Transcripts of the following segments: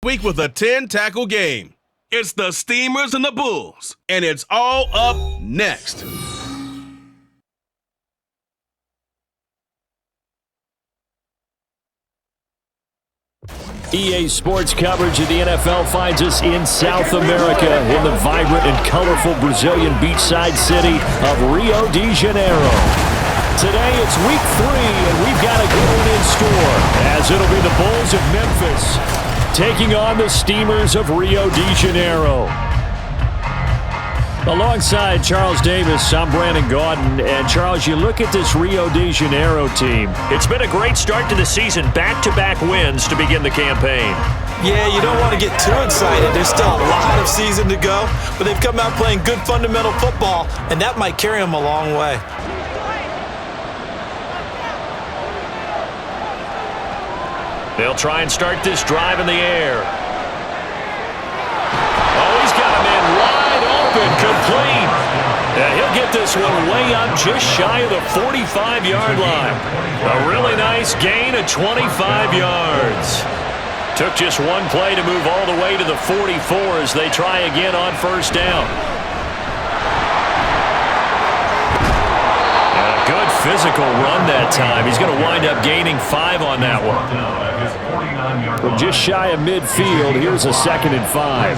Week with a 10-tackle game. It's the Steamers and the Bulls, and it's all up next. EA Sports coverage of the NFL finds us in South America in the vibrant and colorful Brazilian beachside city of Rio de Janeiro. Today it's week 3, and we've got a good one in store, as it'll be the Bulls of Memphis taking on the Steamers of Rio de Janeiro. Alongside Charles Davis, I'm Brandon Gaudin. And Charles, you look at this Rio de Janeiro team. It's been a great start to the season. Back-to-back wins to begin the campaign. Yeah, you don't want to get too excited. There's still a lot of season to go, but they've come out playing good fundamental football, and that might carry them a long way. They'll try and start this drive in the air. Oh, he's got him in wide open, complete. And he'll get this one way up just shy of the 45-yard line. A really nice gain of 25 yards. Took just one play to move all the way to the 44 as they try again on first down. And a good physical run that time. He's going to wind up gaining 5 on that one. From just shy of midfield, here's a 2nd and 5.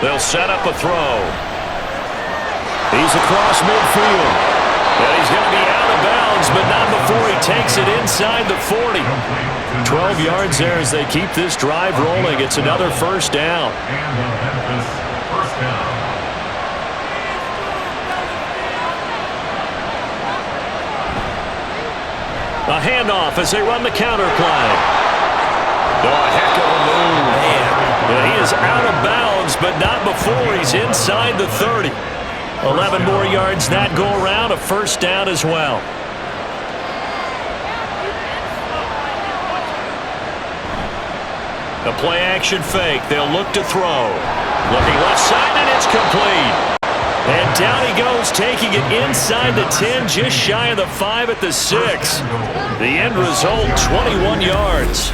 They'll set up a throw. He's across midfield. And he's going to be out of bounds, but not before he takes it inside the 40. 12 yards there as they keep this drive rolling. It's another first down. A handoff as they run the counter play. Oh, a heck of a move. Man. Yeah, he is out of bounds, but not before he's inside the 30. 11 more yards that go around, a first down as well. A play action fake. They'll look to throw. Looking left side, and it's complete. And down he goes, taking it inside the 10, just shy of the 5 at the 6. The end result, 21 yards.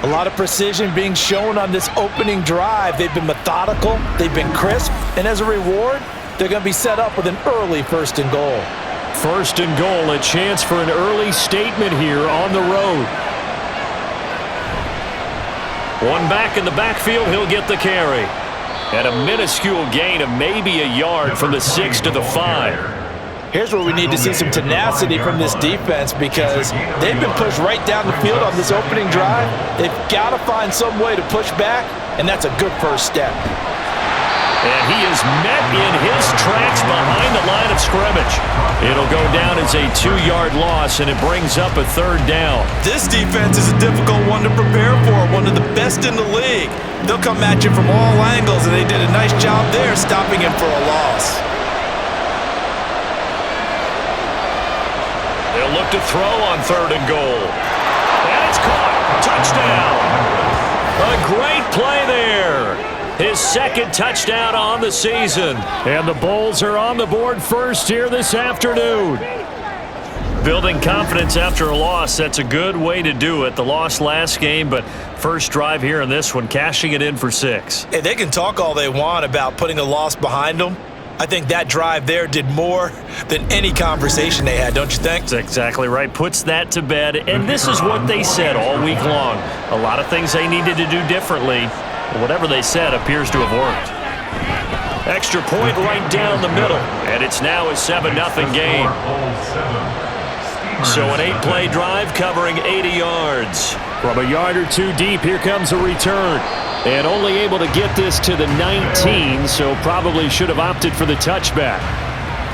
A lot of precision being shown on this opening drive. They've been methodical, they've been crisp, and as a reward, they're going to be set up with an early 1st and goal. 1st and goal, a chance for an early statement here on the road. One back in the backfield, he'll get the carry. And a minuscule gain of maybe a yard from the 6 to the 5. Here's where we need to see some tenacity from this defense, because they've been pushed right down the field on this opening drive. They've got to find some way to push back, and that's a good first step. And he is met in his tracks behind the line of scrimmage. It'll go down as a 2-yard loss, and it brings up a 3rd down. This defense is a difficult one to prepare for, one of the best in the league. They'll come at you from all angles, and they did a nice job there stopping him for a loss. They'll look to throw on 3rd and goal. And it's caught. Touchdown. A great play there. His 2nd touchdown on the season. And the Bulls are on the board first here this afternoon. Building confidence after a loss, that's a good way to do it. The loss last game, but first drive here in this one, cashing it in for 6. Hey, they can talk all they want about putting a loss behind them. I think that drive there did more than any conversation they had, don't you think? That's exactly right. Puts that to bed, and this is what they said all week long. A lot of things they needed to do differently. Whatever they said appears to have worked. Extra point right down the middle, and it's now a 7-0 game. So an 8-play drive covering 80 yards. From a yard or 2 deep, here comes a return. And only able to get this to the 19, so probably should have opted for the touchback.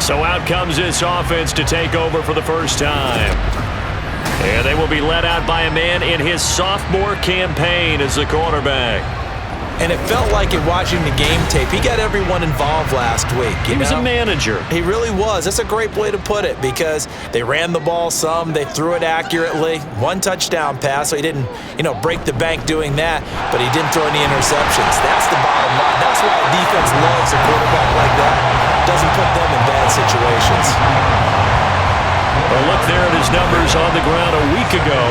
So out comes this offense to take over for the first time. And they will be led out by a man in his sophomore campaign as the quarterback. And it felt like it watching the game tape. He got everyone involved last week. He was a manager. He really was. That's a great way to put it, because they ran the ball some, they threw it accurately. 1 touchdown pass, so he didn't, break the bank doing that, but he didn't throw any interceptions. That's the bottom line. That's why the defense loves a quarterback like that. Doesn't put them in bad situations. Well, look there at his numbers was on the ground a week ago.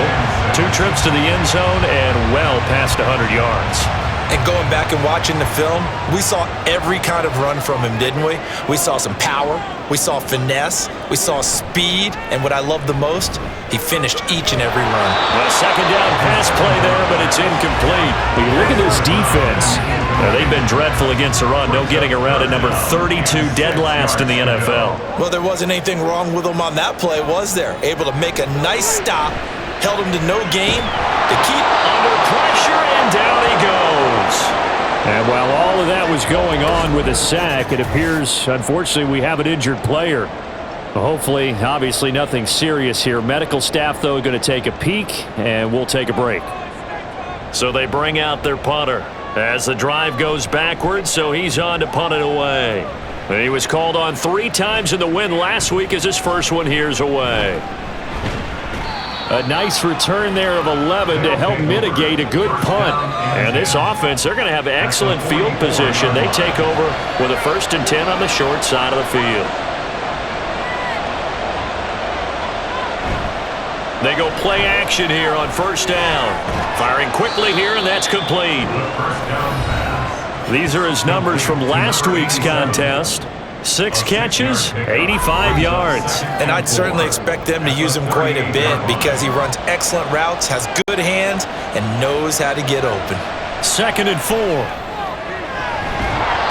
2 trips to the end zone and well past 100 yards. And going back and watching the film, we saw every kind of run from him, didn't we? We saw some power, we saw finesse, we saw speed, and what I love the most, he finished each and every run. A second down pass play there, but it's incomplete. When you look at this defense, They've been dreadful against the run. No getting around at number 32, dead last in the NFL. Well, there wasn't anything wrong with him on that play, was there? Able to make a nice stop, held him to no gain, to keep under pressure, and down he goes. And while all of that was going on with a sack, it appears, unfortunately, we have an injured player. Hopefully, obviously, nothing serious here. Medical staff, though, going to take a peek, and we'll take a break. So they bring out their punter as the drive goes backwards, so he's on to punt it away. And he was called on 3 times in the win last week as his first one here's away. A nice return there of 11 to help mitigate a good punt. And this offense, they're going to have excellent field position. They take over with a 1st and 10 on the short side of the field. They go play action here on 1st down. Firing quickly here, and that's complete. These are his numbers from last week's contest. 6 catches, 85 yards. And I'd certainly expect them to use him quite a bit because he runs excellent routes, has good hands, and knows how to get open. 2nd and 4.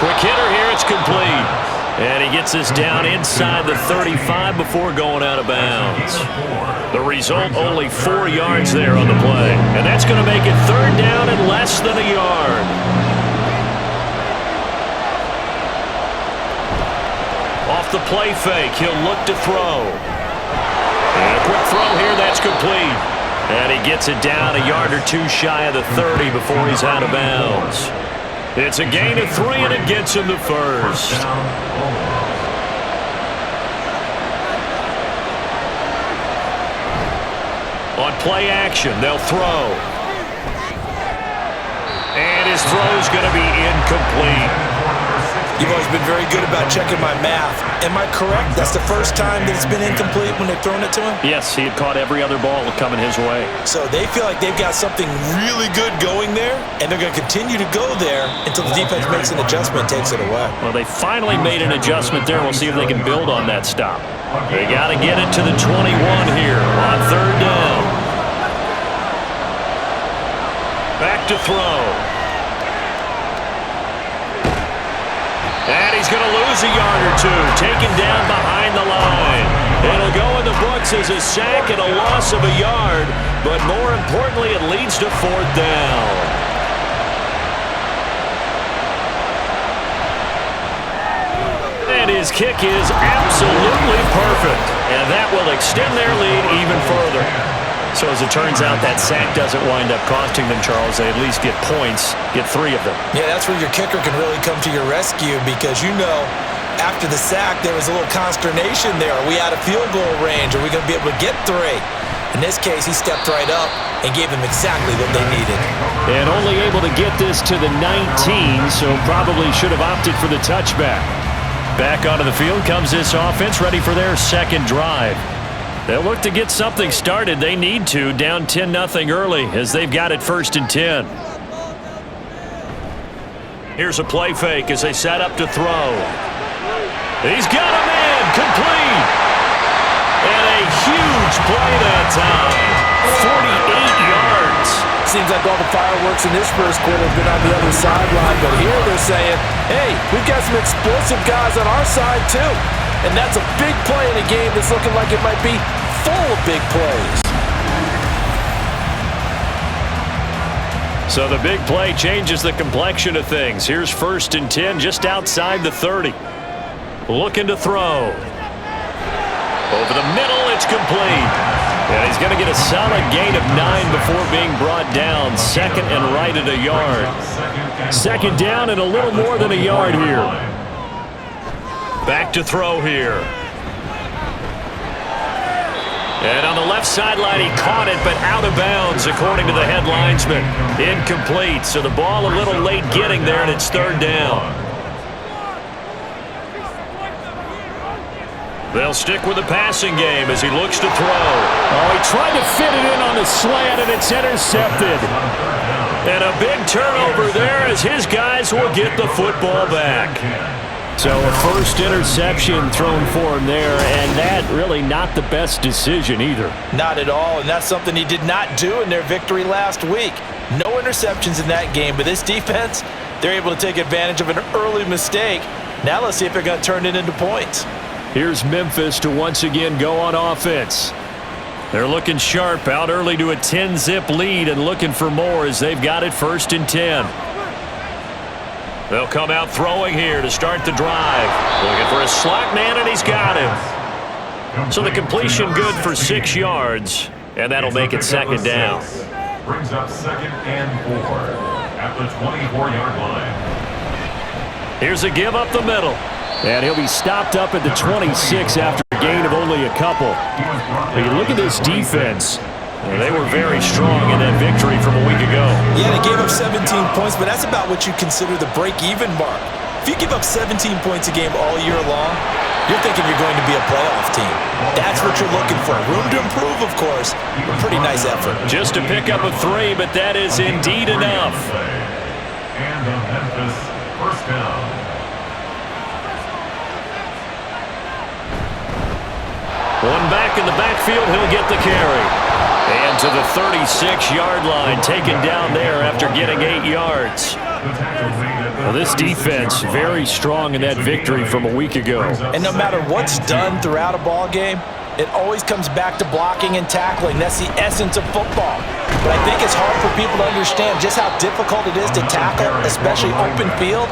Quick hitter here, it's complete. And he gets this down inside the 35 before going out of bounds. The result, only 4 yards there on the play. And that's going to make it 3rd down and less than a yard. Off the play fake, he'll look to throw. And a quick throw here, that's complete. And he gets it down a yard or 2 shy of the 30 before he's out of bounds. It's a gain of 3, and it gets him to 1st. On play action, they'll throw. And his throw's going to be incomplete. You've always been very good about checking my math. Am I correct? That's the first time that it's been incomplete when they've thrown it to him? Yes, he had caught every other ball coming his way. So they feel like they've got something really good going there, and they're going to continue to go there until the defense makes an adjustment and takes it away. Well, they finally made an adjustment there. We'll see if they can build on that stop. They got to get it to the 21 here on 3rd down. Back to throw. And he's going to lose a yard or 2, taken down behind the line. It'll go in the books as a sack and a loss of a yard, but more importantly, it leads to 4th down. And his kick is absolutely perfect, and that will extend their lead even further. So as it turns out, that sack doesn't wind up costing them, Charles. They at least get points, get 3 of them. Yeah, that's where your kicker can really come to your rescue because you know after the sack there was a little consternation there. Are we out of field goal range? Are we going to be able to get 3? In this case, he stepped right up and gave them exactly what they needed. And only able to get this to the 19, so probably should have opted for the touchback. Back onto the field comes this offense, ready for their 2nd drive. They'll look to get something started. They need to, down 10-0 early as they've got it 1st and 10. Here's a play fake as they set up to throw. He's got him in, complete. And a huge play that time, 48 yards. Seems like all the fireworks in this first quarter have been on the other sideline, but here they're saying, hey, we've got some explosive guys on our side too. And that's a big play in a game that's looking like it might be full of big plays. So the big play changes the complexion of things. Here's 1st and 10 just outside the 30. Looking to throw. Over the middle, it's complete. And he's going to get a solid gain of 9 before being brought down. 2nd and right at a yard. 2nd down and a little more than a yard here. Back to throw here. And on the left sideline, he caught it, but out of bounds, according to the head linesman. Incomplete, so the ball a little late getting there, and it's 3rd down. They'll stick with the passing game as he looks to throw. Oh, he tried to fit it in on the slant, and it's intercepted. And a big turnover there as his guys will get the football back. So a first interception thrown for him there, and that really not the best decision either. Not at all, and that's something he did not do in their victory last week. No interceptions in that game, but this defense, they're able to take advantage of an early mistake. Now let's see if they're going to turn it into points. Here's Memphis to once again go on offense. They're looking sharp, out early to a 10-zip lead and looking for more as they've got it 1st and 10. They'll come out throwing here to start the drive. Looking for a slot man, and he's got him. So the completion good for 6 yards, and that'll make it 2nd down. Brings up 2nd and 4 at the 24-yard line. Here's a give up the middle. And he'll be stopped up at the 26 after a gain of only a couple. But you look at this defense. They were very strong in that victory from a week ago. Yeah, they gave up 17 points, but that's about what you consider the break-even mark. If you give up 17 points a game all year long, you're thinking you're going to be a playoff team. That's what you're looking for. Room to improve, of course. A pretty nice effort. Just to pick up a 3, but that is indeed enough. And the Memphis first down. One back in the backfield, he'll get the carry. And to the 36-yard line, taken down there after getting 8 yards. Well, this defense very strong in that victory from a week ago. And no matter what's done throughout a ball game, it always comes back to blocking and tackling. That's the essence of football. But I think it's hard for people to understand just how difficult it is to tackle, especially open field.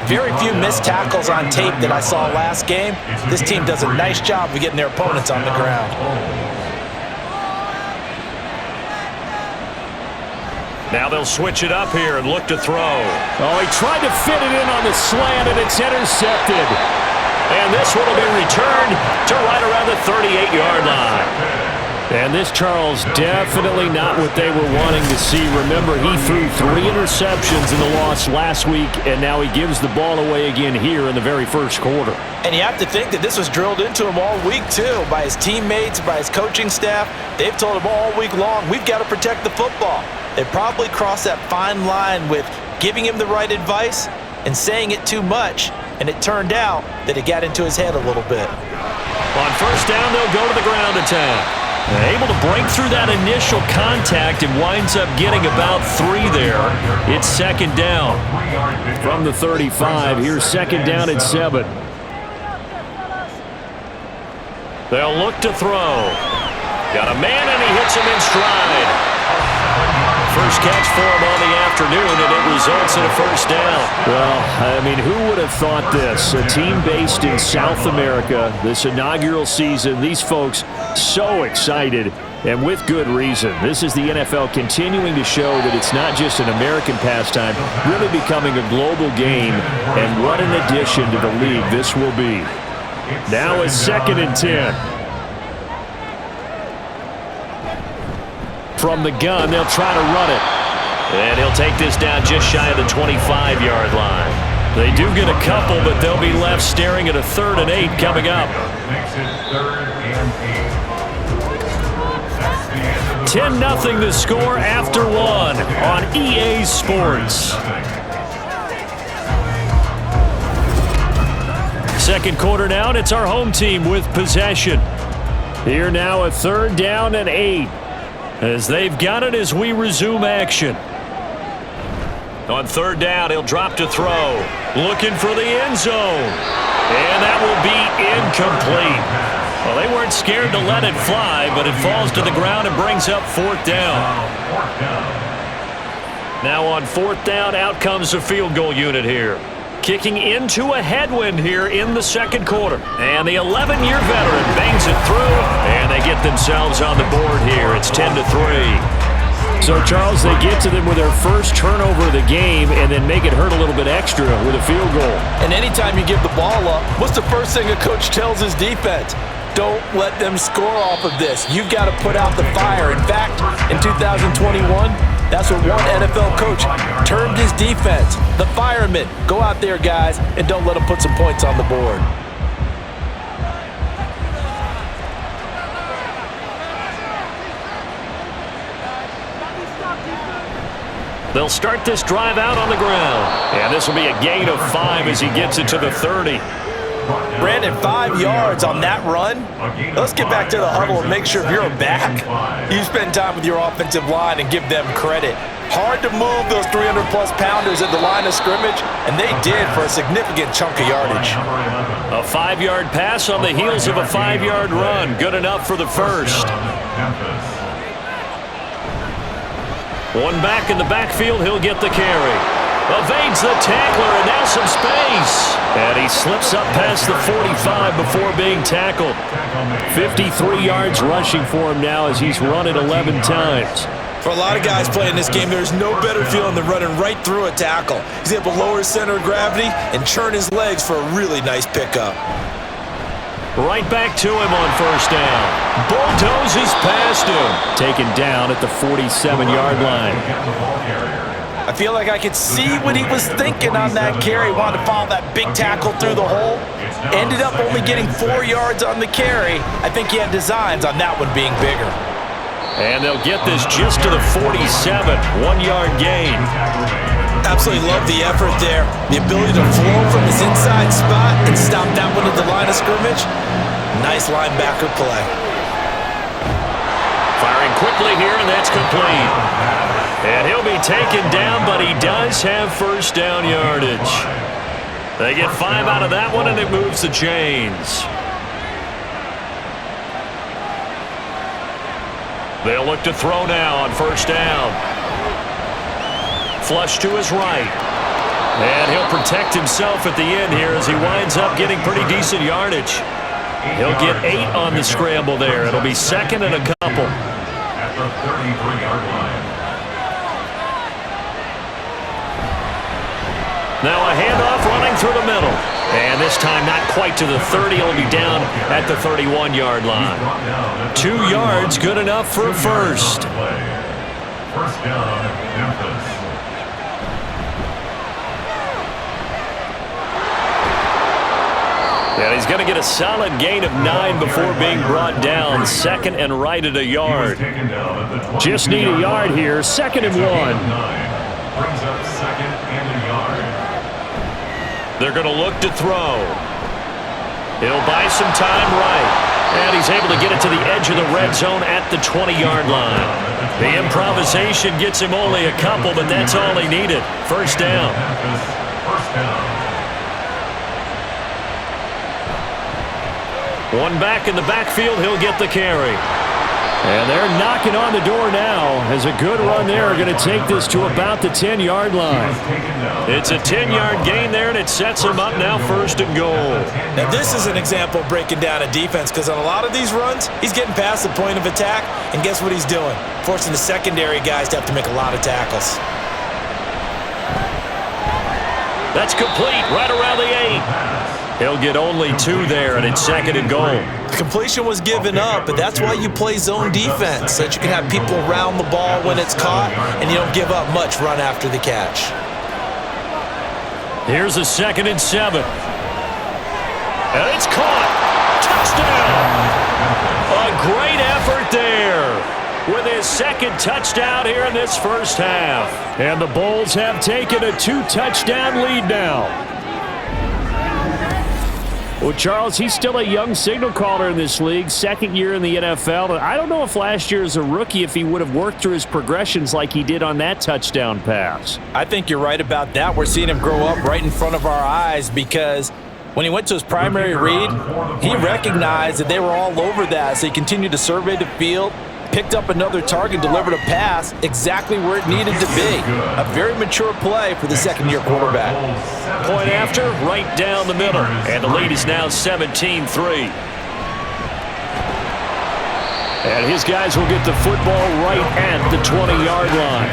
Very few missed tackles on tape that I saw last game. This team does a nice job of getting their opponents on the ground. Now they'll switch it up here and look to throw. Oh, he tried to fit it in on the slant, and it's intercepted. And this one will be returned to right around the 38-yard line. And this, Charles, definitely not what they were wanting to see. Remember, he threw 3 interceptions in the loss last week, and now he gives the ball away again here in the very first quarter. And you have to think that this was drilled into him all week, too, by his teammates, by his coaching staff. They've told him all week long, we've got to protect the football. They probably crossed that fine line with giving him the right advice and saying it too much, and it turned out that it got into his head a little bit. On first down, they'll go to the ground attack. Able to break through that initial contact and winds up getting about 3 there. It's 2nd down. From the 35, here's 2nd down at 7. They'll look to throw. Got a man, and he hits him in stride. First catch for him on the afternoon, and it results in a first down. Well, I mean, who would have thought this? A team based in South America, this inaugural season, these folks so excited, and with good reason. This is the NFL continuing to show that it's not just an American pastime, really becoming a global game, and what an addition to the league this will be. Now it's 2nd and 10. From the gun, they'll try to run it. And he'll take this down just shy of the 25-yard line. They do get a couple, but they'll be left staring at a 3rd and 8 coming up. 10-0 the score after 1 on EA Sports. Second quarter now, and it's our home team with possession. Here now a 3rd down and 8. As they've got it as we resume action. On 3rd down, he'll drop to throw. Looking for the end zone. And that will be incomplete. Well, they weren't scared to let it fly, but it falls to the ground and brings up 4th down. Now on 4th down, out comes the field goal unit here. Kicking into a headwind here in the second quarter. And the 11-year veteran bangs it through, and they get themselves on the board here. It's 10-3. So, Charles, they get to them with their first turnover of the game and then make it hurt a little bit extra with a field goal. And anytime you give the ball up, what's the first thing a coach tells his defense? Don't let them score off of this. You've got to put out the fire. In fact, in 2021, that's what one NFL coach termed his defense. The firemen. Go out there, guys, and don't let them put some points on the board. They'll start this drive out on the ground. And this will be a gain of 5 as he gets it to the 30. Brandon, 5 yards on that run. Let's get back to the huddle and make sure if you're a back, you spend time with your offensive line and give them credit. Hard to move those 300-plus pounders at the line of scrimmage, and they did for a significant chunk of yardage. A 5-yard pass on the heels of a 5-yard run. Good enough for the first. One back in the backfield, he'll get the carry. Evades the tackler, and now some space. And he slips up past the 45 before being tackled. 53 yards rushing for him now as he's run it 11 times. For a lot of guys playing this game, there's no better feeling than running right through a tackle. He's able to lower his center of gravity and churn his legs for a really nice pickup. Right back to him on first down. Bulldozes past him. Taken down at the 47-yard line. I feel like I could see what he was thinking on that carry. Wanted to follow that big tackle through the hole. Ended up only getting 4 yards on the carry. I think he had designs on that one being bigger. And they'll get this just to the 47, 1-yard gain. Absolutely love the effort there. The ability to flow from his inside spot and stop that one at the line of scrimmage. Nice linebacker play. Firing quickly here, and that's complete. And he'll be taken down, but he does have first down yardage. They get 5 out of that one, and it moves the chains. They'll look to throw now on first down. Flush to his right. And he'll protect himself at the end here as he winds up getting pretty decent yardage. He'll get 8 on the scramble there. It'll be second and a couple. At the 33-yard line. Now a handoff running through the middle. And this time not quite to the 30. It'll be down at the 31-yard line. 2 yards, good enough for a first. First down, Memphis. And he's going to get a solid gain of 9 before being brought down. Second and right at a yard. Just need a yard here. Second and 1. Brings up second and a yard. They're going to look to throw. He'll buy some time right. And he's able to get it to the edge of the red zone at the 20-yard line. The improvisation gets him only a couple, but that's all he needed. First down. First down. One back in the backfield, he'll get the carry. And they're knocking on the door now as a good run there are going to take this to about the 10-yard line. It's a 10-yard gain there, and it sets him up now first and goal. Now this is an example of breaking down a defense because on a lot of these runs, he's getting past the point of attack, and guess what he's doing? Forcing the secondary guys to have to make a lot of tackles. That's complete right around the 8. He'll get only 2 there, and it's second and goal. The completion was given up, but that's why you play zone defense, so that you can have people around the ball when it's caught, and you don't give up much run after the catch. Here's a second and 7. And it's caught. Touchdown. A great effort there with his second touchdown here in this first half. And the Bulls have taken a 2-touchdown lead now. Well, Charles, he's still a young signal caller in this league, second year in the NFL. And I don't know if last year as a rookie, if he would have worked through his progressions like he did on that touchdown pass. I think you're right about that. We're seeing him grow up right in front of our eyes because when he went to his primary read, he recognized that they were all over that. So he continued to survey the field, picked up another target, delivered a pass exactly where it needed to be. A very mature play for the second-year quarterback. Point after, right down the middle. And the lead is now 17-3. And his guys will get the football right at the 20-yard line.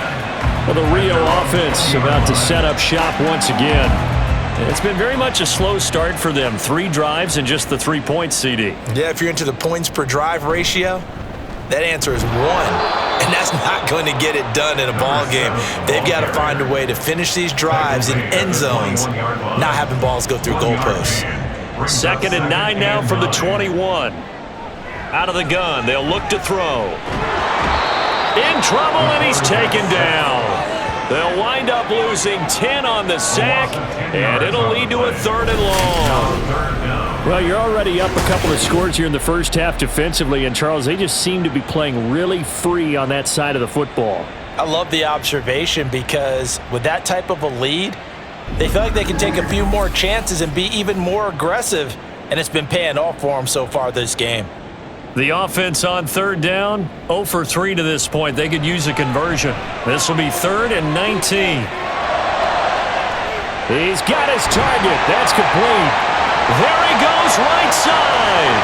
Well, the Rio offense about to set up shop once again. It's been very much a slow start for them. 3 drives and just the 3 points, CD. Yeah, if you're into the points per drive ratio, that answer is 1, and that's not going to get it done in a ball game. They've got to find a way to finish these drives in end zones, not having balls go through goalposts. Second and 9 now from the 21. Out of the gun, they'll look to throw. In trouble, and he's taken down. They'll wind up losing 10 on the sack, and it'll lead to a 3rd and long. Well, you're already up a couple of scores here in the first half defensively, and Charles, they just seem to be playing really free on that side of the football. I love the observation because with that type of a lead, they feel like they can take a few more chances and be even more aggressive, and it's been paying off for them so far this game. The offense on 3rd down, 0 for 3 to this point. They could use a conversion. This will be 3rd and 19. He's got his target. That's complete. There he goes, right side.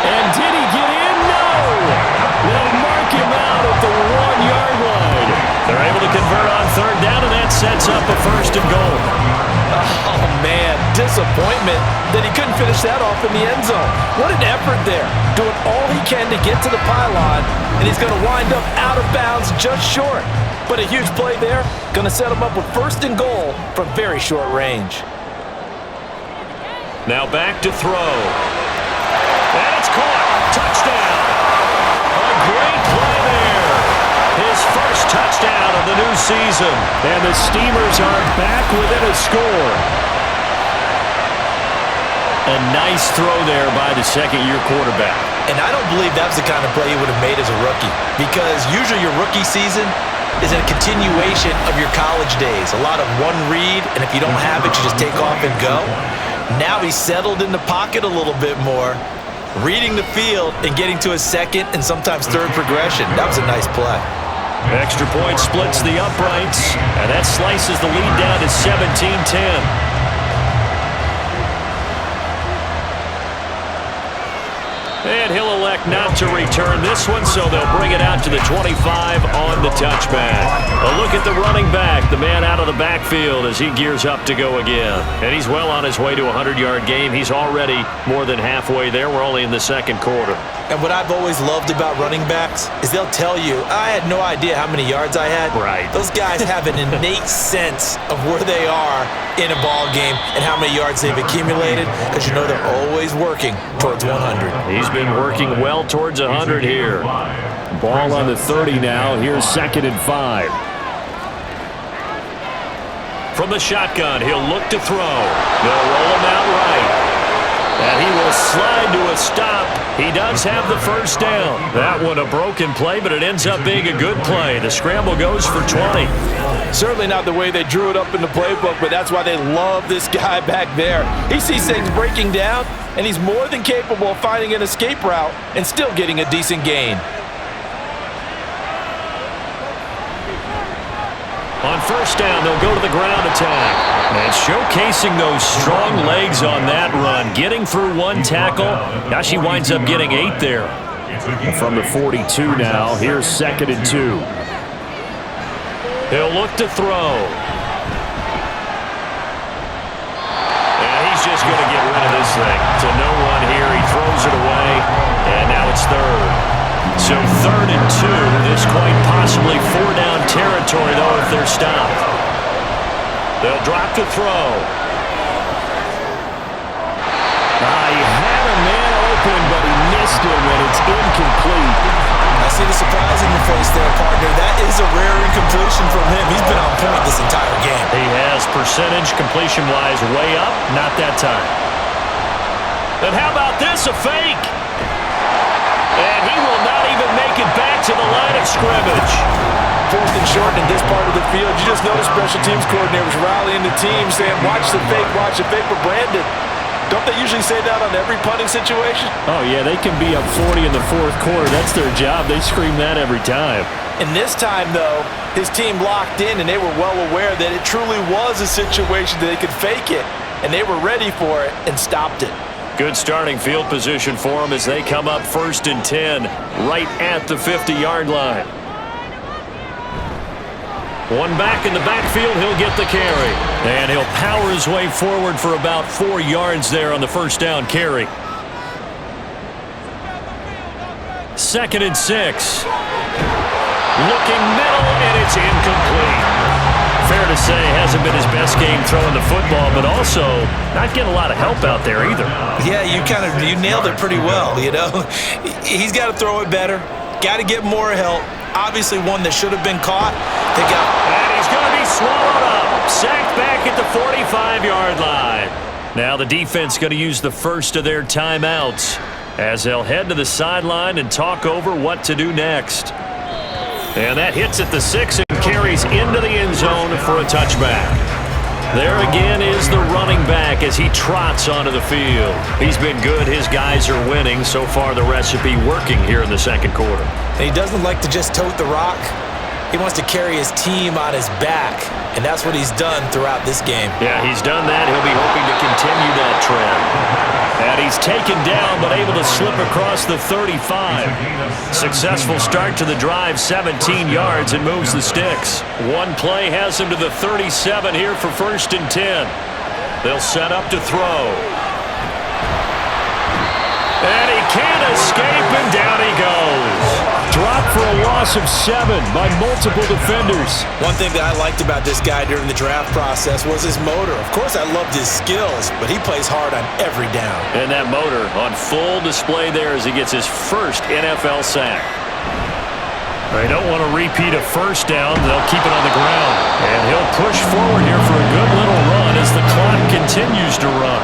And did he get in? No. They'll mark him out at the 1-yard line. They're able to convert on 3rd down, and that sets up a 1st and goal. Oh, man, disappointment that he couldn't finish that off in the end zone. What an effort there, doing all he can to get to the pylon, and he's going to wind up out of bounds just short. But a huge play there, going to set him up with 1st and goal from very short range. Now back to throw. And it's caught. Touchdown. A great play there. His first touchdown of the new season. And the Steamers are back within a score. A nice throw there by the second-year quarterback. And I don't believe that was the kind of play he would have made as a rookie, because usually your rookie season is a continuation of your college days. A lot of one read, and if you don't have it, you just take off and go. Now he's settled in the pocket a little bit more, reading the field and getting to his 2nd and sometimes 3rd progression. That was a nice play. Extra point splits the uprights, and that slices the lead down to 17-10. And he'll elect not to return this one, so they'll bring it out to the 25 on the touchback. A look at the running back, the man out of the backfield as he gears up to go again. And he's well on his way to a 100-yard game. He's already more than halfway there. We're only in the 2nd quarter. And what I've always loved about running backs is they'll tell you, I had no idea how many yards I had. Right. Those guys have an innate sense of where they are in a ball game and how many yards they've accumulated, because you know they're always working towards 100. He's been working well towards 100 here. Ball on the 30 now. Here's 2nd and 5. From the shotgun, he'll look to throw. They'll roll him out right. And he will slide to a stop. He does have the 1st down. That one a broken play, but it ends up being a good play. The scramble goes for 20. Certainly not the way they drew it up in the playbook, but that's why they love this guy back there. He sees things breaking down, and he's more than capable of finding an escape route and still getting a decent gain. On 1st down, they'll go to the ground attack. And showcasing those strong legs on that run, getting through 1 tackle. Now she winds up getting 8 there. From the 42 now, here's 2nd and 2. He'll look to throw. And he's just going to get rid of this thing. To no one here. He throws it away. And now it's 3rd. So 3rd and 2. This quite possibly 4-down territory, though, if they're stopped. They'll drop to throw. He had a man open, but he missed him, and it's incomplete. I see the surprise in your face there, partner. That is a rare incompletion from him. He's been on point this entire game. He has percentage completion-wise way up. Not that time. And how about this? A fake. And he will not even make it back to the line of scrimmage. 4th and short in this part of the field. You just noticed special teams coordinators rallying the team, saying, watch the fake for Brandon. Don't they usually say that on every punting situation? Oh, yeah, they can be up 40 in the 4th quarter. That's their job. They scream that every time. And this time, though, his team locked in, and they were well aware that it truly was a situation that they could fake it, and they were ready for it and stopped it. Good starting field position for them as they come up 1st and 10, right at the 50-yard line. One back in the backfield, he'll get the carry. And he'll power his way forward for about 4 yards there on the 1st down carry. 2nd and 6. Looking middle, and it's incomplete. Fair to say, hasn't been his best game throwing the football, but also not getting a lot of help out there either. Yeah, you nailed it pretty well, you know. He's got to throw it better, got to get more help. obviously one that should have been caught. And he's going to be swallowed up. Sacked back at the 45-yard line. Now the defense going to use the first of their timeouts as they'll head to the sideline and talk over what to do next. And that hits at the 6 and carries into the end zone for a touchback. There again is the running back as he trots onto the field. He's been good. His guys are winning. So far, the recipe working here in the second quarter. And he doesn't like to just tote the rock. He wants to carry his team on his back, and that's what he's done throughout this game. Yeah, he's done that. He'll be hoping to continue that trend. And he's taken down, but able to slip across the 35. Successful start to the drive, 17 yards, and moves the sticks. One play has him to the 37 here for 1st and 10. They'll set up to throw. And he can't escape, and down he goes. Dropped for a loss of 7 by multiple defenders. One thing that I liked about this guy during the draft process was his motor. Of course, I loved his skills, but he plays hard on every down. And that motor on full display there as he gets his first NFL sack. They don't want to repeat a first down. They'll keep it on the ground. And he'll push forward here for a good little run as the clock continues to run.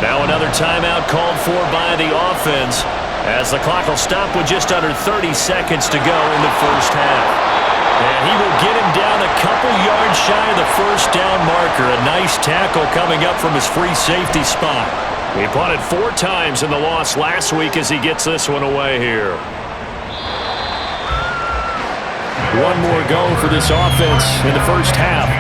Now another timeout called for by the offense, as the clock will stop with just under 30 seconds to go in the first half. And he will get him down a couple yards shy of the first down marker. A nice tackle coming up from his free safety spot. He punted 4 times in the loss last week as he gets this one away here. One more go for this offense in the first half.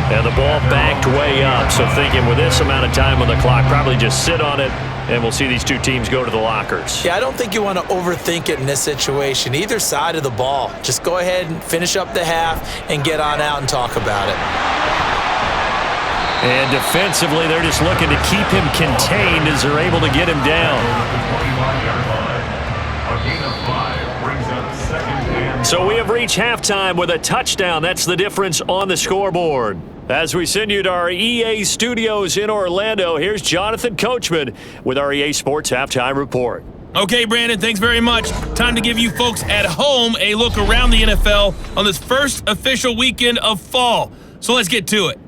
And the ball backed way up, so thinking with this amount of time on the clock, probably just sit on it, and we'll see these two teams go to the lockers. Yeah, I don't think you want to overthink it in this situation. Either side of the ball. Just go ahead and finish up the half and get on out and talk about it. And defensively, they're just looking to keep him contained as they're able to get him down. So we have reached halftime with a touchdown. That's the difference on the scoreboard. As we send you to our EA studios in Orlando, here's Jonathan Coachman with our EA Sports Halftime Report. Okay, Brandon, thanks very much. Time to give you folks at home a look around the NFL on this first official weekend of fall. So let's get to it.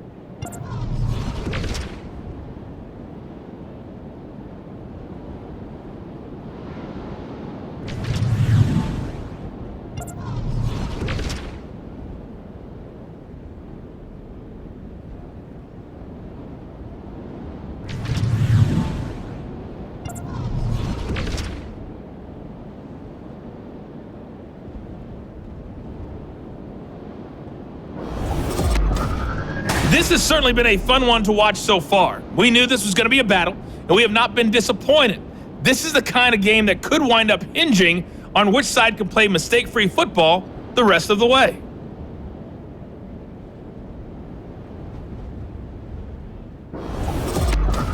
This has certainly been a fun one to watch so far. We knew this was going to be a battle, and we have not been disappointed. This is the kind of game that could wind up hinging on which side can play mistake-free football the rest of the way.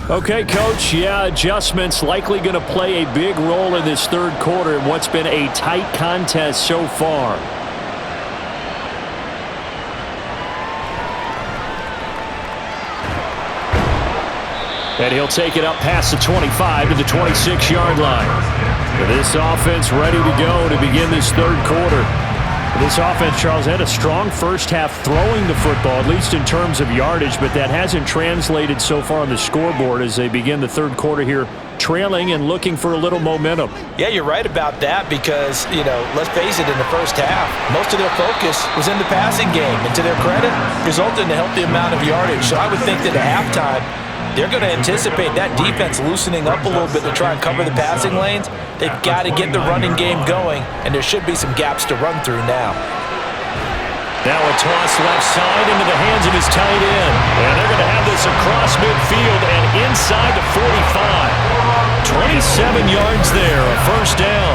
Okay, Coach, adjustments likely going to play a big role in this third quarter in what's been a tight contest so far. And he'll take it up past the 25 to the 26-yard line. This offense ready to go to begin this third quarter. This offense, Charles, had a strong first half throwing the football, at least in terms of yardage, but that hasn't translated so far on the scoreboard as they begin the third quarter here, trailing and looking for a little momentum. Yeah, you're right about that because, let's face it, in the first half, most of their focus was in the passing game. And to their credit, resulted in a healthy amount of yardage. So I would think that at halftime, they're going to anticipate that defense loosening up a little bit to try and cover the passing lanes. They've got to get the running game going, and there should be some gaps to run through now. Now a toss left side into the hands of his tight end. And they're going to have this across midfield and inside the 45. 27 yards there, a first down.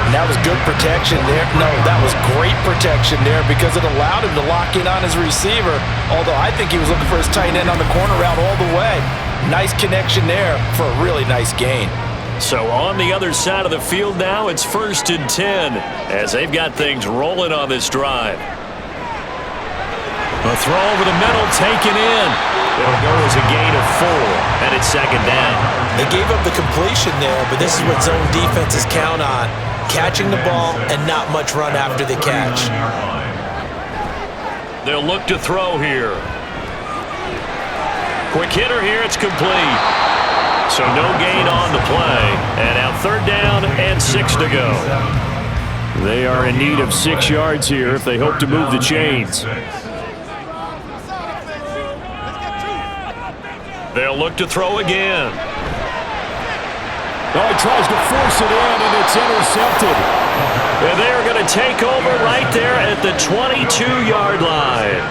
And that was good protection there. No, that was great protection there because it allowed him to lock in on his receiver, although I think he was looking for his tight end on the corner route all the way. Nice connection there for a really nice gain. So on the other side of the field now, it's 1st and 10 as they've got things rolling on this drive. A throw over the middle, taken in. It'll go as a gain of 4, and it's 2nd down. They gave up the completion there, but this is what zone defenses count on. catching the ball and not much run after the catch. They'll look to throw here. Quick hitter here, it's complete. So no gain on the play. And now 3rd down and 6 to go. They are in need of 6 yards here if they hope to move the chains. They'll look to throw again. Oh, he tries to force it in, and it's intercepted. And they're going to take over right there at the 22-yard line.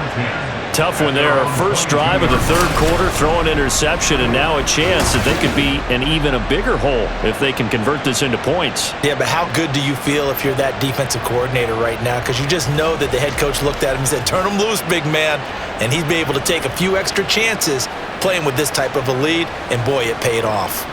Tough one there. First drive of the 3rd quarter, throw an interception, and now a chance that they could be in even a bigger hole if they can convert this into points. Yeah, but how good do you feel if you're that defensive coordinator right now? Because you just know that the head coach looked at him and said, turn him loose, big man. And he'd be able to take a few extra chances playing with this type of a lead, and boy, it paid off.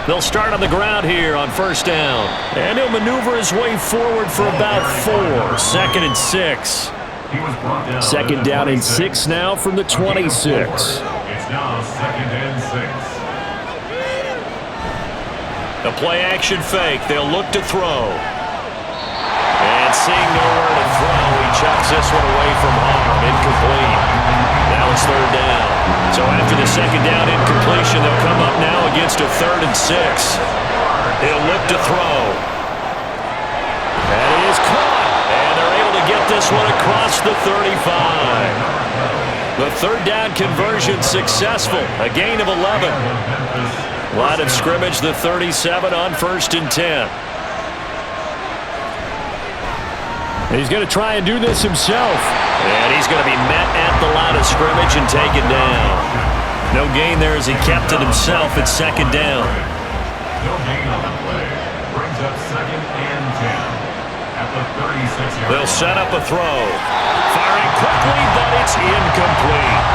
They'll start on the ground here on 1st down. And he'll maneuver his way forward for about 4. 2nd and 6. 2nd down and 6 now from the 26. It's now 2nd and 6. A play action fake. They'll look to throw. And seeing nowhere to throw, he chucks this one away from harm. Incomplete. Now it's 3rd down. So after the 2nd down incompletion, they'll come up now against a 3rd and 6. He'll look to throw. That is caught. And they're able to get this one across the 35. The 3rd down conversion successful. A gain of 11. Line of scrimmage, the 37 on 1st and 10. He's going to try and do this himself. And he's going to be met at the line of scrimmage and taken down. No gain there as he kept it himself at 2nd down. No gain on the play. Brings up 2nd and 10. At the 36-yard line. They'll set up a throw. Firing quickly, but it's incomplete.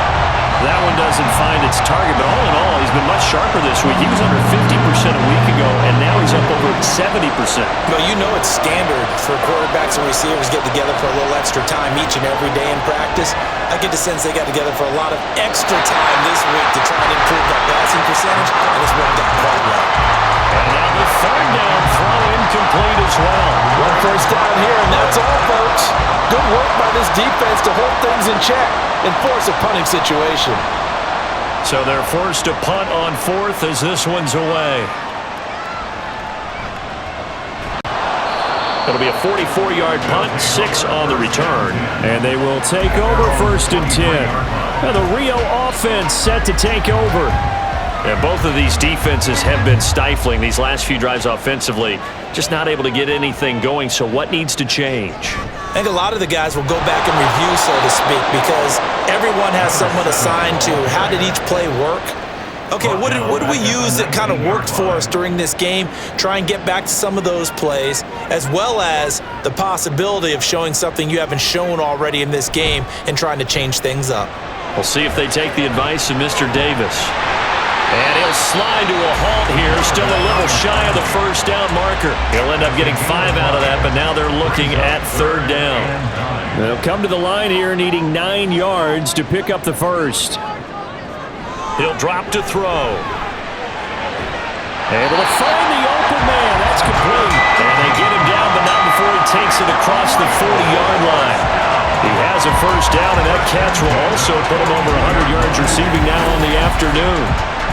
That one doesn't find its target, but all in all, he's been much sharper this week. He was under 50% a week ago, and now he's up over 70%. Well, you know it's standard for quarterbacks and receivers get together for a little extra time each and every day in practice. I get the sense they got together for a lot of extra time this week to try and improve that passing percentage, and it's worked out quite well. And now the 3rd down throw incomplete as well. 1 first down here, and that's all, folks. Good work by this defense to hold things in check and force a punting situation. So they're forced to punt on 4th as this one's away. It'll be a 44-yard punt, 6 on the return. And they will take over 1st and 10. Now the Rio offense set to take over. And both of these defenses have been stifling these last few drives offensively. Just not able to get anything going, so what needs to change? I think a lot of the guys will go back and review, so to speak, because everyone has someone assigned to how did each play work. Okay, what did we use that kind of worked for us during this game? Try and get back to some of those plays, as well as the possibility of showing something you haven't shown already in this game and trying to change things up. We'll see if they take the advice of Mr. Davis. And he'll slide to a halt here, still a little shy of the 1st down marker. He'll end up getting 5 out of that, but now they're looking at 3rd down. They'll come to the line here needing 9 yards to pick up the 1st. He'll drop to throw. Able to find the open man. That's complete. And they get him down, but not before he takes it across the 40-yard line. He has a 1st down, and that catch will also put him over 100 yards receiving now on the afternoon.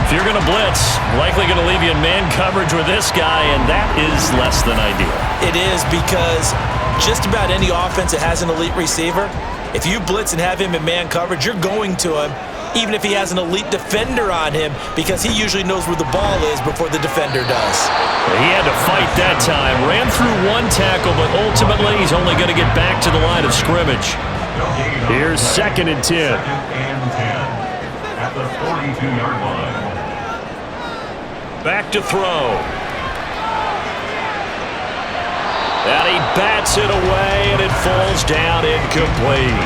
If you're going to blitz, likely going to leave you in man coverage with this guy, and that is less than ideal. It is, because just about any offense that has an elite receiver, if you blitz and have him in man coverage, you're going to him, even if he has an elite defender on him, because he usually knows where the ball is before the defender does. He had to fight that time. Ran through 1 tackle, but ultimately he's only going to get back to the line of scrimmage. Here's 2nd and 10. 2nd and 10 at the 42-yard line. Back to throw. And he bats it away, and it falls down incomplete.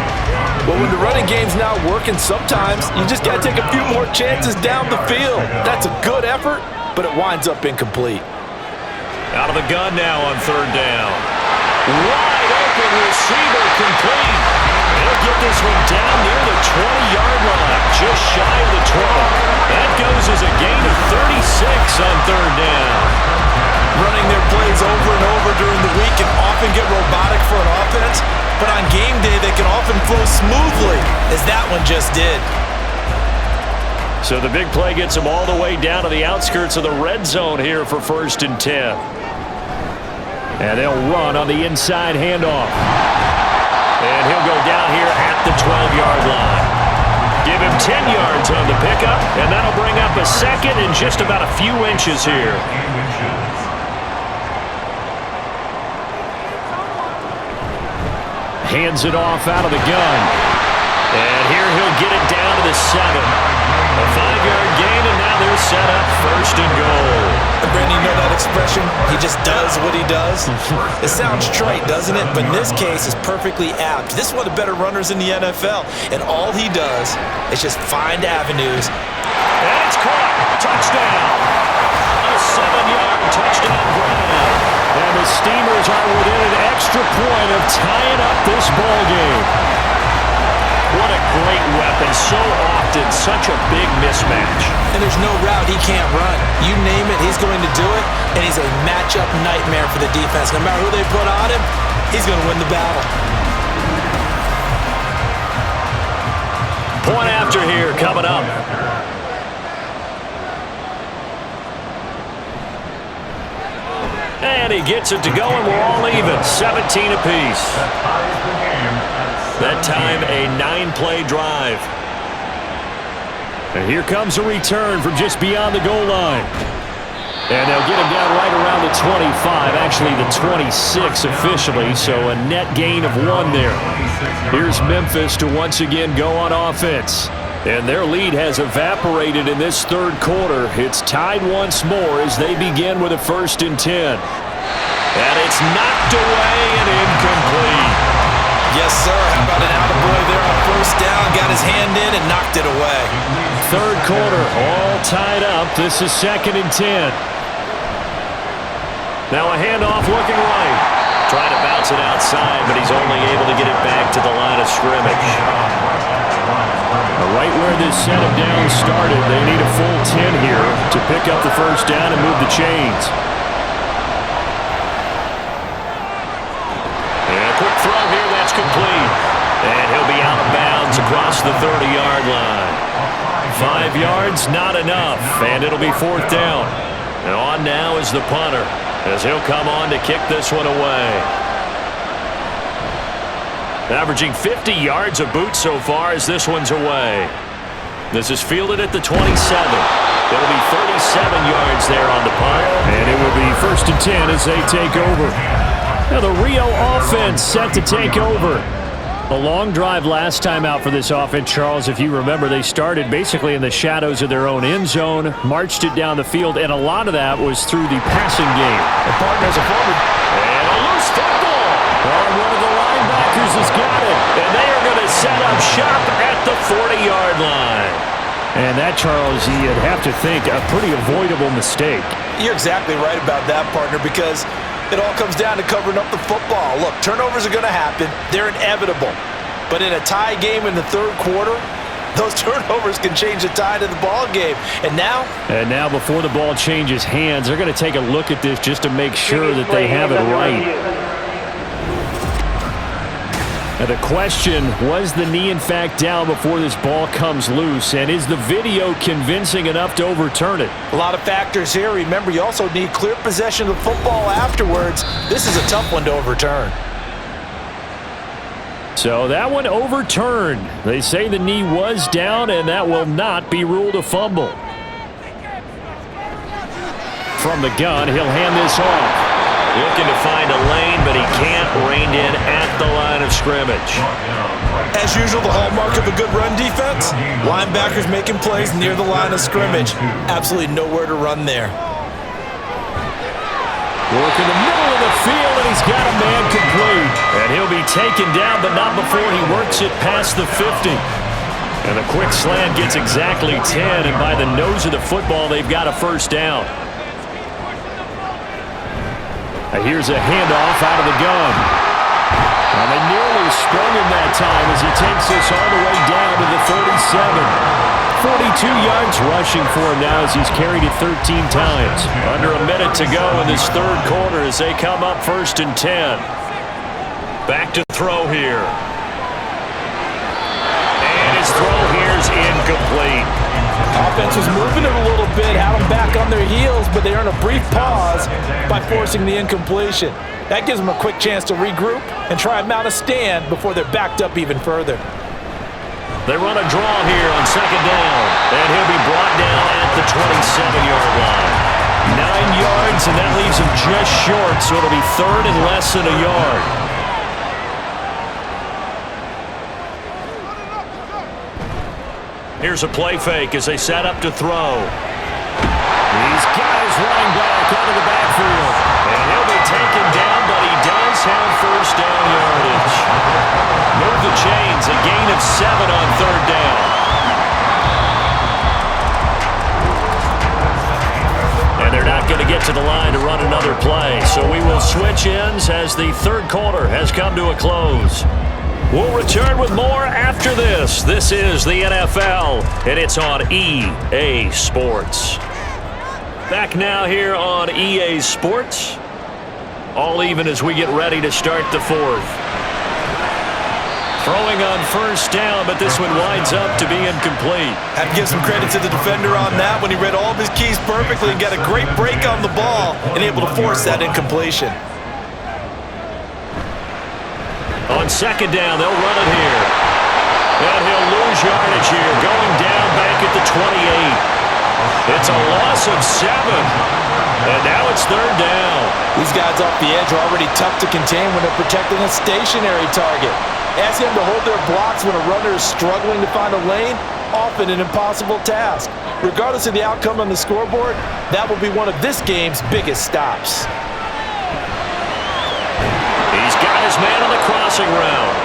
Well, when the running game's not working, sometimes you just got to take a few more chances down the field. That's a good effort, but it winds up incomplete. Out of the gun now on 3rd down. Wide open receiver complete. He'll get this one down near the 20-yard line, just shy of the 20. That goes as a gain of 36 on third down. Running their plays over and over during the week can often get robotic for an offense, but on game day they can often flow smoothly, as that one just did. So the big play gets him all the way down to the outskirts of the red zone here for 1st and 10. And they'll run on the inside handoff. And he'll go down here at the 12-yard line. Give him 10 yards on the pickup, and that'll bring up a second and just about a few inches here. Hands it off out of the gun. And here he'll get it down to the 7. A 5-yard gain, and now they're set up 1st and goal. And Brandon, you know that expression? He just does what he does. It sounds trite, doesn't it? But in this case, it's perfectly apt. This is one of the better runners in the NFL, and all he does is just find avenues. And it's caught. Touchdown. A 7-yard touchdown grab. And the Steamers are within an extra point of tying up this ball game. What a great weapon. So often, such a big mismatch. And there's no route he can't run. You name it, he's going to do it, and he's a matchup nightmare for the defense. No matter who they put on him, he's going to win the battle. Point after here coming up. And he gets it to go, and we're all even. 17 apiece. That time, a 9-play drive. And here comes a return from just beyond the goal line. And they'll get him down right around the 25, actually the 26 officially, so a net gain of 1 there. Here's Memphis to once again go on offense. And their lead has evaporated in this third quarter. It's tied once more as they begin with a 1st and 10. And it's knocked away and incomplete. Yes, sir. How about an attaboy there on 1st down? Got his hand in and knocked it away. Third quarter, all tied up. This is 2nd and 10. Now a handoff looking right. Trying to bounce it outside, but he's only able to get it back to the line of scrimmage. Right where this set of downs started, they need a full 10 here to pick up the 1st down and move the chains. And a quick throw here, that's complete. And he'll be out of bounds across the 30-yard line. 5 yards, not enough, and it'll be 4th down. And on now is the punter, as he'll come on to kick this one away. Averaging 50 yards a boot so far as this one's away. This is fielded at the 27. It'll be 37 yards there on the punt. And it will be 1st and 10 as they take over. Now the Rio offense set to take over. A long drive last time out for this offense, Charles. If you remember, they started basically in the shadows of their own end zone, marched it down the field, and a lot of that was through the passing game. The partners are forward. And a loose football. Oh, one of the linebackers has got it. And they are going to set up shop at the 40-yard line. And that, Charles, you'd have to think a pretty avoidable mistake. You're exactly right about that, partner, because it all comes down to covering up the football. Look, turnovers are going to happen. They're inevitable. But in a tie game in the third quarter, those turnovers can change the tide of the ball game. And now, before the ball changes hands, they're going to take a look at this just to make sure that they have it right. Now the question, was the knee in fact down before this ball comes loose? And is the video convincing enough to overturn it? A lot of factors here. Remember, you also need clear possession of the football afterwards. This is a tough one to overturn. So that one overturned. They say the knee was down, and that will not be ruled a fumble. From the gun, he'll hand this off. Looking to find a lane, but he can't. Reined in at the line of scrimmage. As usual, the hallmark of a good run defense, linebackers making plays near the line of scrimmage. Absolutely nowhere to run there. Work in the middle of the field, and he's got a man complete. And he'll be taken down, but not before he works it past the 50. And a quick slant gets exactly 10, and by the nose of the football, they've got a 1st down. Here's a handoff out of the gun. And they nearly sprung him that time as he takes us all the way down to the 37. 42 yards rushing for him now as he's carried it 13 times. Under a minute to go in this third quarter as they come up 1st and 10. Back to throw here. And his throw here's incomplete. Offense was moving it a little bit, had them back on their heels, but they earn a brief pause by forcing the incompletion. That gives them a quick chance to regroup and try and mount a stand before they're backed up even further. They run a draw here on 2nd down, and he'll be brought down at the 27-yard line. 9 yards, and that leaves him just short, so it'll be 3rd and less than a yard. Here's a play fake as they set up to throw. He's got his running back out of the backfield. And he'll be taken down, but he does have 1st down yardage. Move the chains, a gain of 7 on 3rd down. And they're not going to get to the line to run another play, so we will switch ends as the third quarter has come to a close. We'll return with more after this. This is the NFL, and it's on EA Sports. Back now here on EA Sports. All even as we get ready to start the fourth. Throwing on 1st down, but this one winds up to be incomplete. Have to give some credit to the defender on that when he read all of his keys perfectly and got a great break on the ball and able to force that incompletion. On 2nd down, they'll run it here. And he'll lose yardage here, going down back at the 28. It's a loss of 7. And now it's 3rd down. These guys off the edge are already tough to contain when they're protecting a stationary target. Ask them to hold their blocks when a runner is struggling to find a lane, often an impossible task. Regardless of the outcome on the scoreboard, that will be one of this game's biggest stops. He's got his man on the crossing route.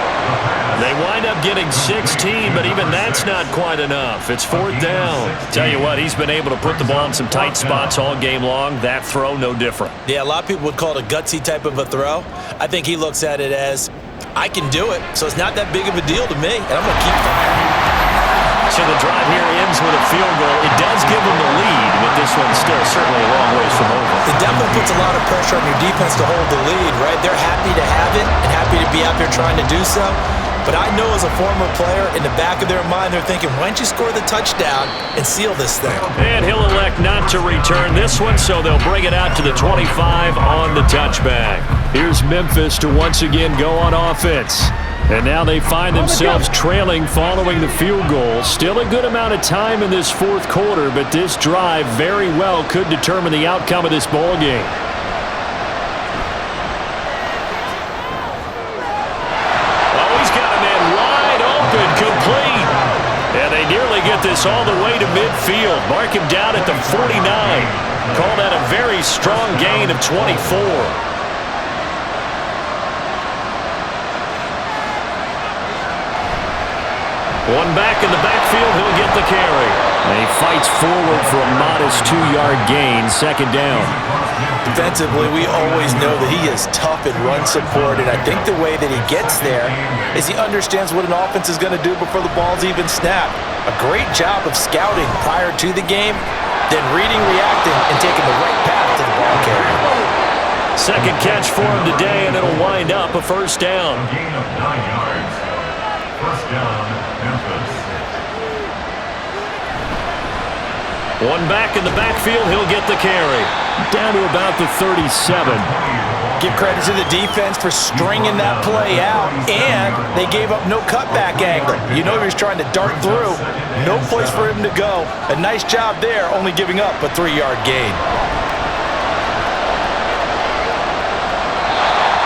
They wind up getting 16, but even that's not quite enough. It's 4th down. Tell you what, he's been able to put the ball in some tight spots all game long. That throw, no different. Yeah, a lot of people would call it a gutsy type of a throw. I think he looks at it as, I can do it, so it's not that big of a deal to me, and I'm going to keep firing. So the drive here ends with a field goal. It does give them the lead, but this one's still certainly a long ways from over. It definitely puts a lot of pressure on your defense to hold the lead, right? They're happy to have it and happy to be out there trying to do so. But I know as a former player, in the back of their mind, they're thinking, why don't you score the touchdown and seal this thing? And he'll elect not to return this one, so they'll bring it out to the 25 on the touchback. Here's Memphis to once again go on offense. And now they find themselves trailing following the field goal. Still a good amount of time in this fourth quarter, but this drive very well could determine the outcome of this ball game. Complete. And they nearly get this all the way to midfield. Mark him down at the 49. Call that a very strong gain of 24. One back in the backfield, he'll get the carry. And he fights forward for a modest 2-yard gain, 2nd down. Defensively, we always know that he is tough in run support, and I think the way that he gets there is he understands what an offense is going to do before the ball's even snapped. A great job of scouting prior to the game, then reading, reacting, and taking the right path to the ball carrier. Second catch for him today, and it'll wind up a 1st down. A gain of 9 yards. 1st down, Memphis. One back in the backfield, he'll get the carry. Down to about the 37. Give credit to the defense for stringing that play out, and they gave up no cutback angle. You know he was trying to dart through. No place for him to go. A nice job there, only giving up a 3-yard gain.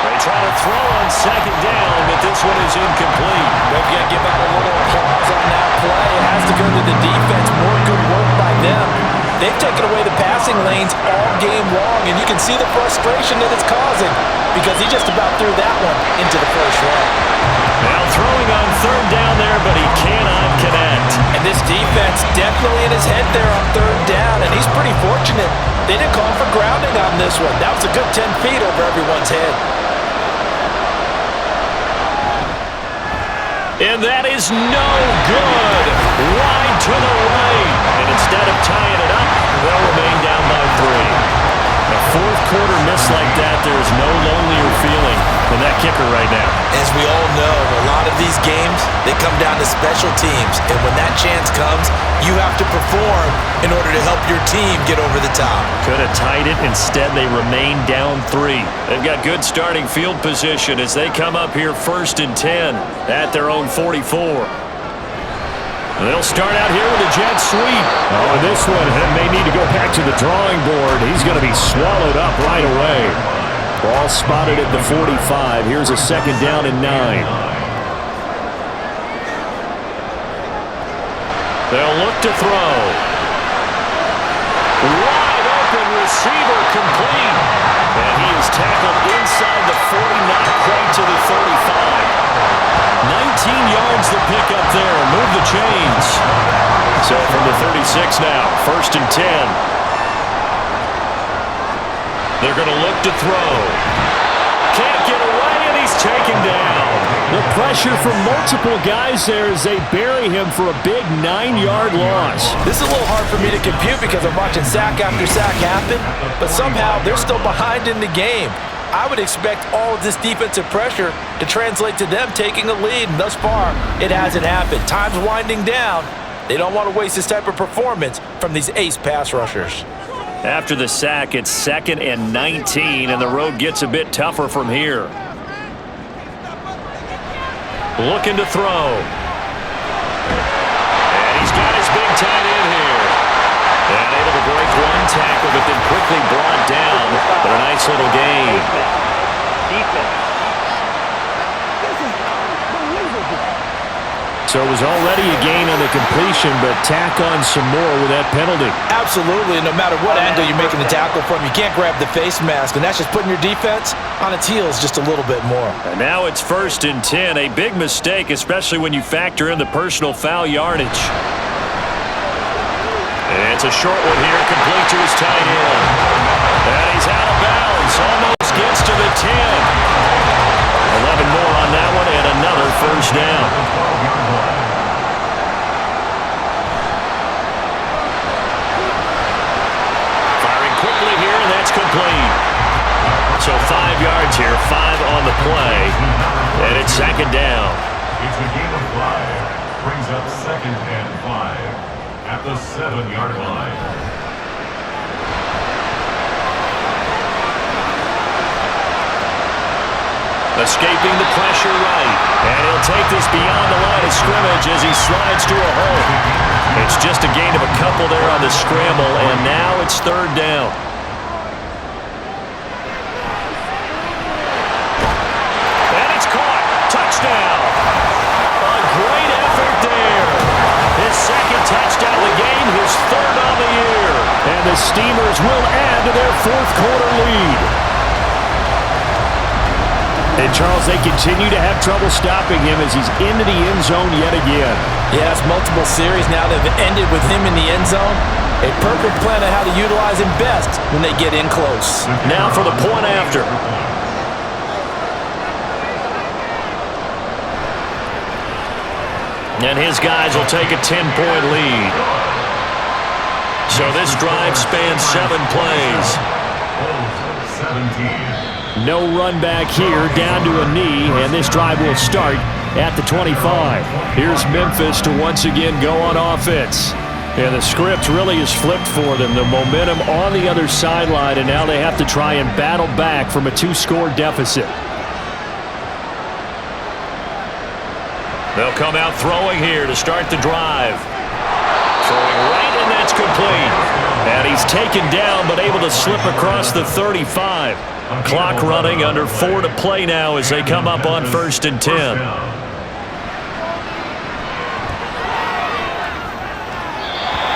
They try to throw on 2nd down, but this one is incomplete. They've got to give out a little applause on that play. It has to go to the defense. More good work by them. They've taken away the passing lanes all game long, and you can see the frustration that it's causing because he just about threw that one into the first row. Now throwing on 3rd down there, but he cannot connect. And this defense definitely in his head there on 3rd down, and he's pretty fortunate. They didn't call for grounding on this one. That was a good 10 feet over everyone's head. And that is no good. Wide to the right. And instead of tying it up, they'll remain down by 3. A fourth quarter miss like that, there is no lonelier feeling than that kicker right now. As we all know, a lot of these games, they come down to special teams. And when that chance comes, you have to perform in order to help your team get over the top. Could have tied it. Instead, they remain down 3. They've got good starting field position as they come up here 1st and 10 at their own 44. They'll start out here with a jet sweep. Oh, and this one may need to go back to the drawing board. He's going to be swallowed up right away. Ball spotted at the 45. Here's a 2nd down and 9. They'll look to throw. Wide open receiver complete. And he is tackled inside the 40, not quite to the 35. 19 yards to pick up there. Move the chains. So from the 36 now, 1st and 10. They're going to look to throw. Can't get away, and he's taken down. The pressure from multiple guys there as they bury him for a big 9-yard loss. This is a little hard for me to compute because I'm watching sack after sack happen, but somehow they're still behind in the game. I would expect all of this defensive pressure to translate to them taking a lead, and thus far, it hasn't happened. Time's winding down. They don't want to waste this type of performance from these ace pass rushers. After the sack, it's 2nd and 19, and the road gets a bit tougher from here. Looking to throw. And he's got his big tight end here. And able to break one tackle, but then quickly brought down. But a nice little gain. So it was already a gain on the completion, but tack on some more with that penalty. Absolutely. No matter what angle you're making the tackle from, you can't grab the face mask, and that's just putting your defense on its heels just a little bit more. And now it's 1st and 10. A big mistake, especially when you factor in the personal foul yardage. And it's a short one here, complete to his tight end. And he's out of bounds, almost gets to the 10. 11 more on that one, and another 1st down. Firing quickly here, and that's complete. So 5 yards here, 5 on the play, and it's 2nd down. It's a game of 5. Brings up 2nd and 5 at the 7-yard line. Escaping the pressure right. And he'll take this beyond the line of scrimmage as he slides to a hole. It's just a gain of a couple there on the scramble, and now it's 3rd down. And it's caught. Touchdown. A great effort there. His 2nd touchdown of the game, his 3rd on the year. And the Steamers will add to their 4th quarter lead. And, Charles, they continue to have trouble stopping him as he's into the end zone yet again. Yes, multiple series now that have ended with him in the end zone. A perfect plan on how to utilize him best when they get in close. Now for the point after. And his guys will take a 10-point lead. So this drive spans 7 plays. 17. No run back here, down to a knee, and this drive will start at the 25. Here's Memphis to once again go on offense. And the script really is flipped for them. The momentum on the other sideline, and now they have to try and battle back from a 2-score deficit. They'll come out throwing here to start the drive. Throwing right, and that's complete. And he's taken down, but able to slip across the 35. Clock running, under 4 to play now as they come up on 1st and 10.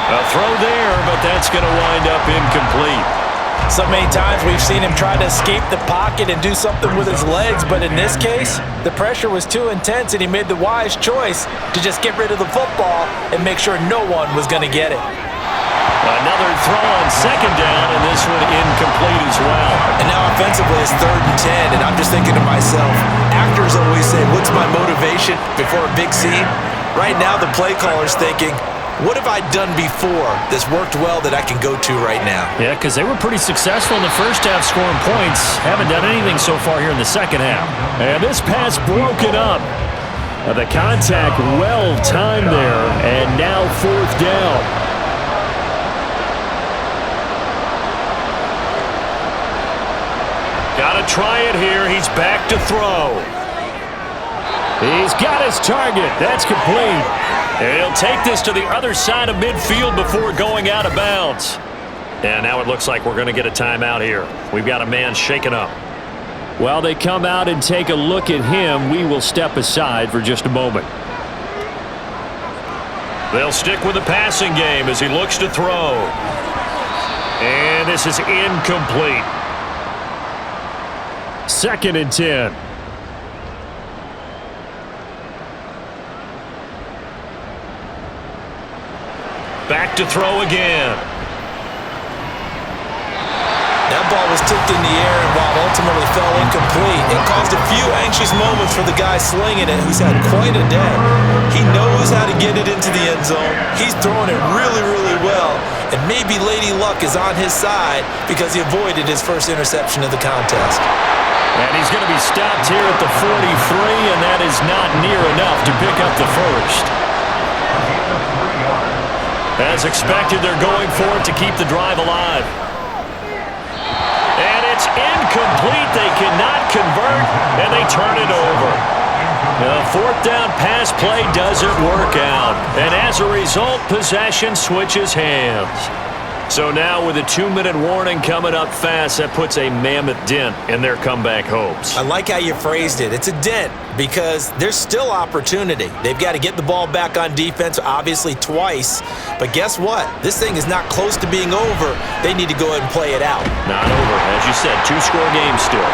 A throw there, but that's going to wind up incomplete. So many times we've seen him try to escape the pocket and do something with his legs, but in this case, the pressure was too intense and he made the wise choice to just get rid of the football and make sure no one was going to get it. Another throw on second down, and this one incomplete as well. And now offensively it's 3rd and 10, and I'm just thinking to myself, actors always say, what's my motivation before a big scene? Right now the play caller's thinking, what have I done before that's worked well that I can go to right now? Yeah, because they were pretty successful in the first half scoring points. Haven't done anything so far here in the second half. And this pass broken up. The contact well timed there, and now 4th down. Got to try it here. He's back to throw. He's got his target. That's complete. And he'll take this to the other side of midfield before going out of bounds. And now it looks like we're going to get a timeout here. We've got a man shaken up. While they come out and take a look at him, we will step aside for just a moment. They'll stick with the passing game as he looks to throw. And this is incomplete. 2nd and 10. Back to throw again. That ball was tipped in the air and while ultimately fell incomplete, it caused a few anxious moments for the guy slinging it, who's had quite a day. He knows how to get it into the end zone. He's throwing it really, really well. And maybe Lady Luck is on his side because he avoided his first interception of the contest. And he's going to be stopped here at the 43, and that is not near enough to pick up the first. As expected, they're going for it to keep the drive alive. And it's incomplete. They cannot convert, and they turn it over. The 4th down pass play doesn't work out. And as a result, possession switches hands. So now with a 2-minute warning coming up fast, that puts a mammoth dent in their comeback hopes. I like how you phrased it. It's a dent because there's still opportunity. They've got to get the ball back on defense, obviously twice. But guess what? This thing is not close to being over. They need to go ahead and play it out. Not over. As you said, 2-score game still.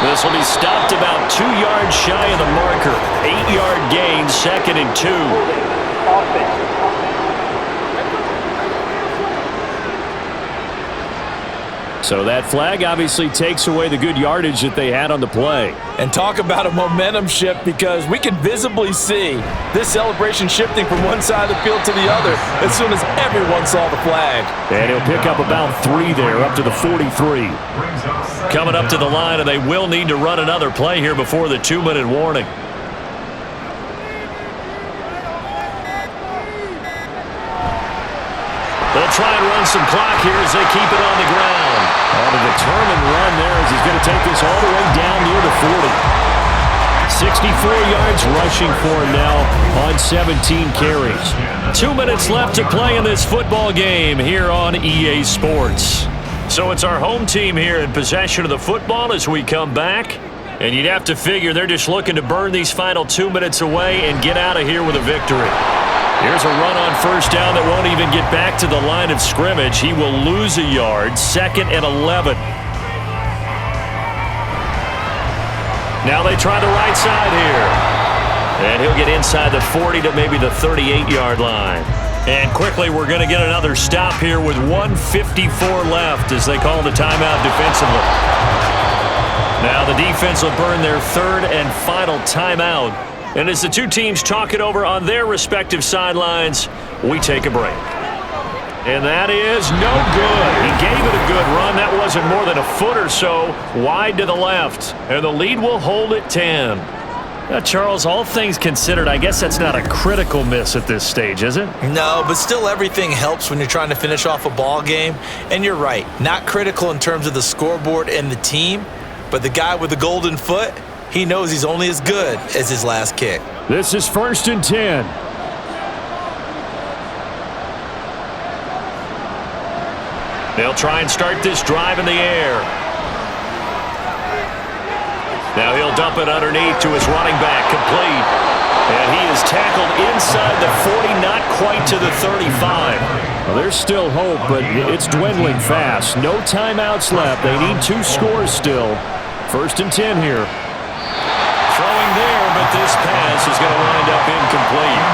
This will be stopped about 2 yards shy of the marker. 8-yard gain, 2nd and 2. So that flag obviously takes away the good yardage that they had on the play. And talk about a momentum shift because we can visibly see this celebration shifting from one side of the field to the other as soon as everyone saw the flag. And he'll pick up about 3 there, up to the 43. Coming up to the line, and they will need to run another play here before the 2-minute warning. They'll try and run some clock here as they keep it on the ground. On a determined run there as he's going to take this all the way down near the 40. 64 yards rushing for him now on 17 carries. 2 minutes left to play in this football game here on EA Sports. So it's our home team here in possession of the football as we come back. And you'd have to figure they're just looking to burn these final 2 minutes away and get out of here with a victory. Here's a run on 1st down that won't even get back to the line of scrimmage. He will lose a yard, 2nd and 11. Now they try the right side here. And he'll get inside the 40 to maybe the 38-yard line. And quickly, we're going to get another stop here with 1:54 left as they call the timeout defensively. Now the defense will burn their 3rd and final timeout. And as the two teams talk it over on their respective sidelines, we take a break. And that is no good. He gave it a good run. That wasn't more than a foot or so wide to the left. And the lead will hold at 10. Now, Charles, all things considered, I guess that's not a critical miss at this stage, is it? No, but still everything helps when you're trying to finish off a ball game. And you're right, not critical in terms of the scoreboard and the team, but the guy with the golden foot, he knows he's only as good as his last kick. This is 1st and 10. They'll try and start this drive in the air. Now he'll dump it underneath to his running back, complete. And he is tackled inside the 40, not quite to the 35. Well, there's still hope, but it's dwindling fast. No timeouts left. They need 2 scores still. 1st and 10 here. Throwing there, but this pass is going to wind up incomplete.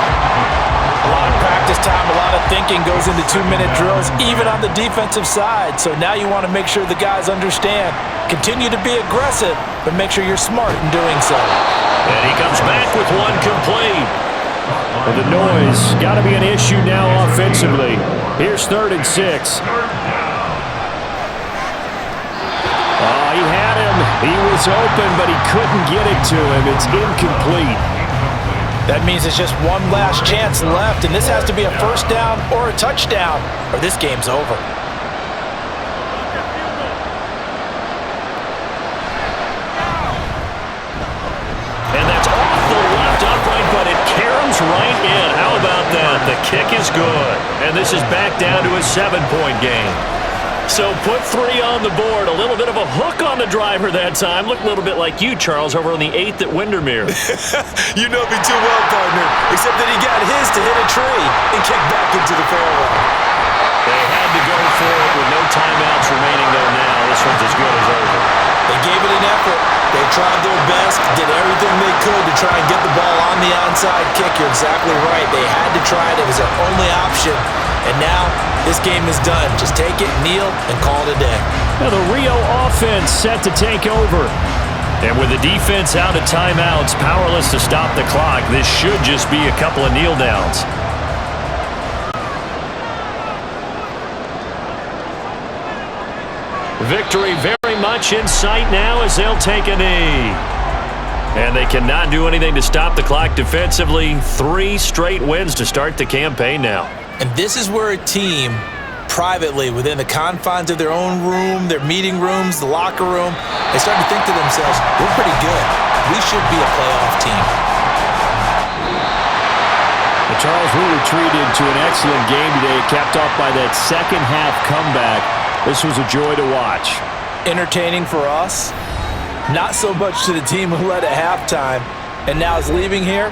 A lot of practice time, a lot of thinking goes into 2-minute drills, even on the defensive side. So now you want to make sure the guys understand. Continue to be aggressive, but make sure you're smart in doing so. And he comes back with one complete. Well, the noise got to be an issue now offensively. Here's 3rd and 6. Oh, he had him. He was open, but he couldn't get it to him. It's incomplete. That means it's just one last chance left, and this has to be a first down or a touchdown, or this game's over. And that's off the left upright, but it caroms right in. How about that? The kick is good. And this is back down to a 7-point game. So put 3 on the board. A little bit of a hook on the driver that time. Looked a little bit like you, Charles, over on the 8th at Windermere. You know me too well, partner, except that he got his to hit a tree and kick back into the fairway. They had to go for it with no timeouts remaining, though, now. This one's as good as over. They gave it an effort. They tried their best, did everything they could to try and get the ball on the onside kick. You're exactly right. They had to try it. It was their only option. And now, this game is done. Just take it, kneel, and call it a day. Now the Rio offense set to take over. And with the defense out of timeouts, powerless to stop the clock, this should just be a couple of kneel downs. Victory very much in sight now as they'll take a knee. And they cannot do anything to stop the clock defensively. 3 straight wins to start the campaign now. And this is where a team, privately, within the confines of their own room, their meeting rooms, the locker room, they start to think to themselves, we're pretty good. We should be a playoff team. Well, Charles, we were treated to an excellent game today, capped off by that second-half comeback. This was a joy to watch. Entertaining for us, not so much to the team who led at halftime and now is leaving here.